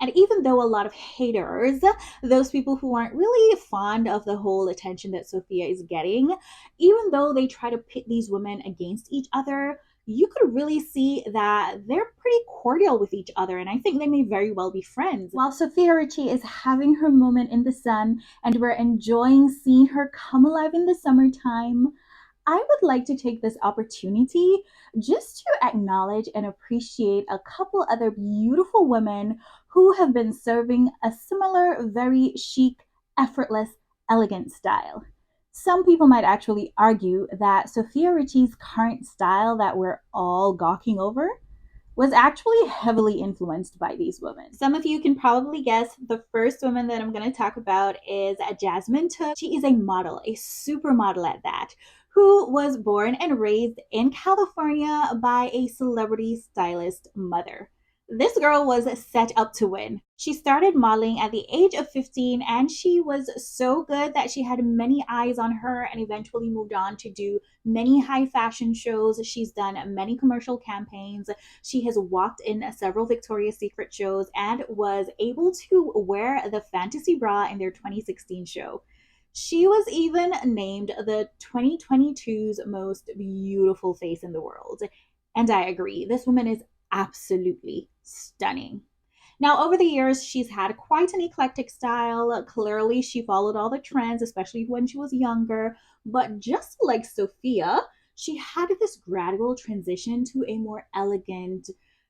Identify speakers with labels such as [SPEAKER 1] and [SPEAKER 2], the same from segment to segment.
[SPEAKER 1] And even though a lot of haters, those people who aren't really fond of the whole attention that Sofia is getting, even though they try to pit these women against each other, you could really see that they're pretty cordial with each other, and I think they may very well be friends. While Sofia Richie is having her moment in the sun and we're enjoying seeing her come alive in the summertime, I would like to take this opportunity just to acknowledge and appreciate a couple other beautiful women who have been serving a similar, very chic, effortless, elegant style. Some people might actually argue that Sofia Richie's current style that we're all gawking over was actually heavily influenced by these women. Some of you can probably guess the first woman that I'm going to talk about is Jasmine. She is a model, a supermodel at that, who was born and raised in California by a celebrity stylist mother. This girl was set up to win. She started modeling at the age of 15 and she was so good that she had many eyes on her and eventually moved on to do many high fashion shows. She's done many commercial campaigns. She has walked in several Victoria's Secret shows and was able to wear the fantasy bra in their 2016 show. She was even named the 2022's most beautiful face in the world. And I agree, this woman is absolutely stunning. Now, over the years, she's had quite an eclectic style. Clearly, she followed all the trends, especially when she was younger. But just like Sofia, she had this gradual transition to a more elegant,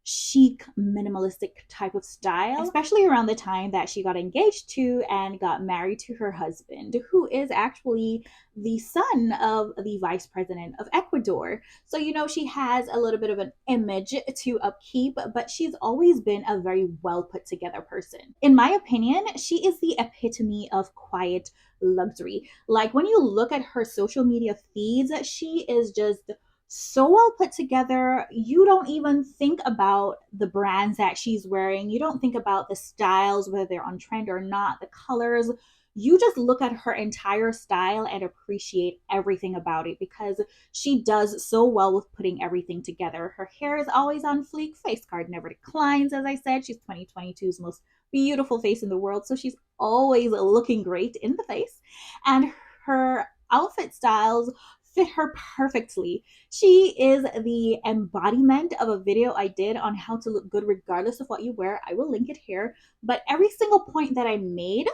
[SPEAKER 1] chic, minimalistic type of style, especially around the time that she got engaged to and got married to her husband, who is actually the son of the vice president of Ecuador. So, she has a little bit of an image to upkeep, but she's always been a very well put together person. In my opinion, she is the epitome of quiet luxury. Like when you look at her social media feeds, she is just so well put together. You don't even think about the brands that she's wearing. You don't think about the styles, whether they're on trend or not, the colors. You just look at her entire style and appreciate everything about it because she does so well with putting everything together. Her hair is always on fleek, face card never declines. As I said, she's 2022's most beautiful face in the world. So she's always looking great in the face. And her outfit styles fit her perfectly. She is the embodiment of a video I did on how to look good regardless of what you wear. I will link it here. But every single point that I made,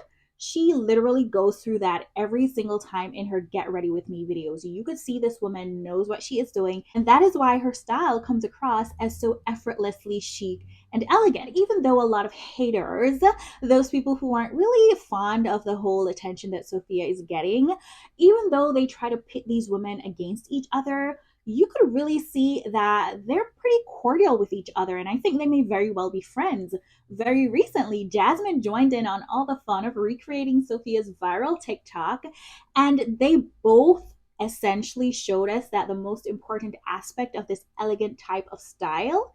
[SPEAKER 1] she literally goes through that every single time in her Get Ready With Me videos. You could see this woman knows what she is doing, and that is why her style comes across as so effortlessly chic and elegant. Even though a lot of haters, those people who aren't really fond of the whole attention that Sofia is getting, even though they try to pit these women against each other, you could really see that they're pretty cordial with each other, and I think they may very well be friends. Very recently, Jasmine joined in on all the fun of recreating Sofia's viral TikTok, and they both essentially showed us that the most important aspect of this elegant type of style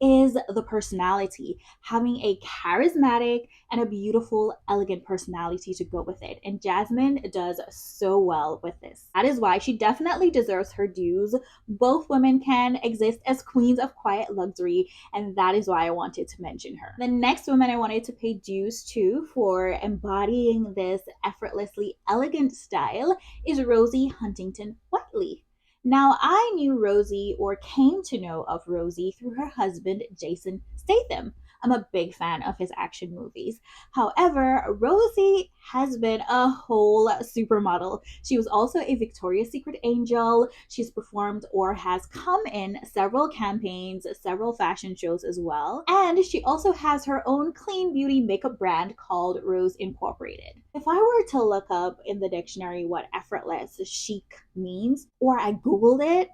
[SPEAKER 1] is the personality, having a charismatic and a beautiful, elegant personality to go with it. And Jasmine does so well with this. That is why she definitely deserves her dues. Both women can exist as queens of quiet luxury, and that is why I wanted to mention her. The next woman I wanted to pay dues to for embodying this effortlessly elegant style is Rosie Huntington-Whiteley. Now, I knew Rosie or came to know of Rosie through her husband, Jason Statham. I'm a big fan of his action movies. However, Rosie has been a whole supermodel. She was also a Victoria's Secret angel. She's performed or has come in several campaigns, several fashion shows as well. And she also has her own clean beauty makeup brand called Rose Incorporated. If I were to look up in the dictionary what effortless chic means, or I Googled it,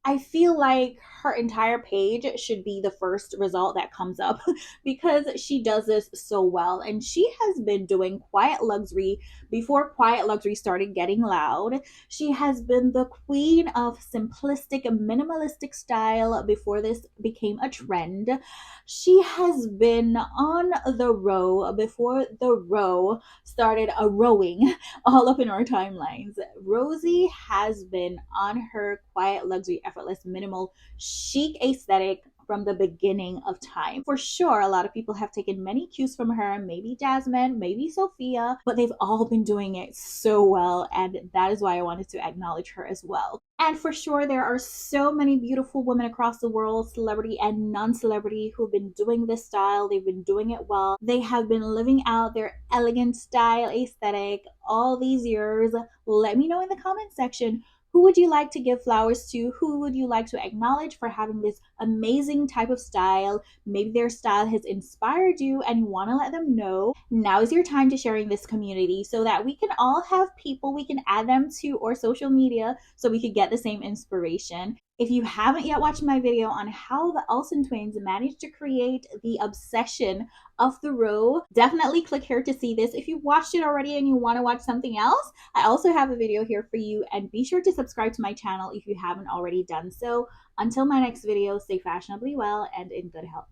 [SPEAKER 1] I feel like her entire page should be the first result that comes up because she does this so well. And she has been doing quiet luxury before quiet luxury started getting loud. She has been the queen of simplistic, minimalistic style before this became a trend. She has been on the row before the row started a rowing all up in our timelines. Rosie has been on her quiet luxury, effortless, minimal, chic aesthetic from the beginning of time. For sure, a lot of people have taken many cues from her, maybe Jasmine, maybe Sofia, but they've all been doing it so well, and that is why I wanted to acknowledge her as well. And for sure, there are so many beautiful women across the world, celebrity and non-celebrity, who've been doing this style. They've been doing it well. They have been living out their elegant style aesthetic all these years. Let me know in the comment section, who would you like to give flowers to? Who would you like to acknowledge for having this amazing type of style? Maybe their style has inspired you and you want to let them know. Now is your time to share in this community so that we can all have people we can add them to our social media so we could get the same inspiration. If you haven't yet watched my video on how the Olsen twins managed to create the obsession of the row, definitely click here to see this. If you've watched it already and you want to watch something else, I also have a video here for you, and be sure to subscribe to my channel if you haven't already done so. Until my next video, stay fashionably well and in good health.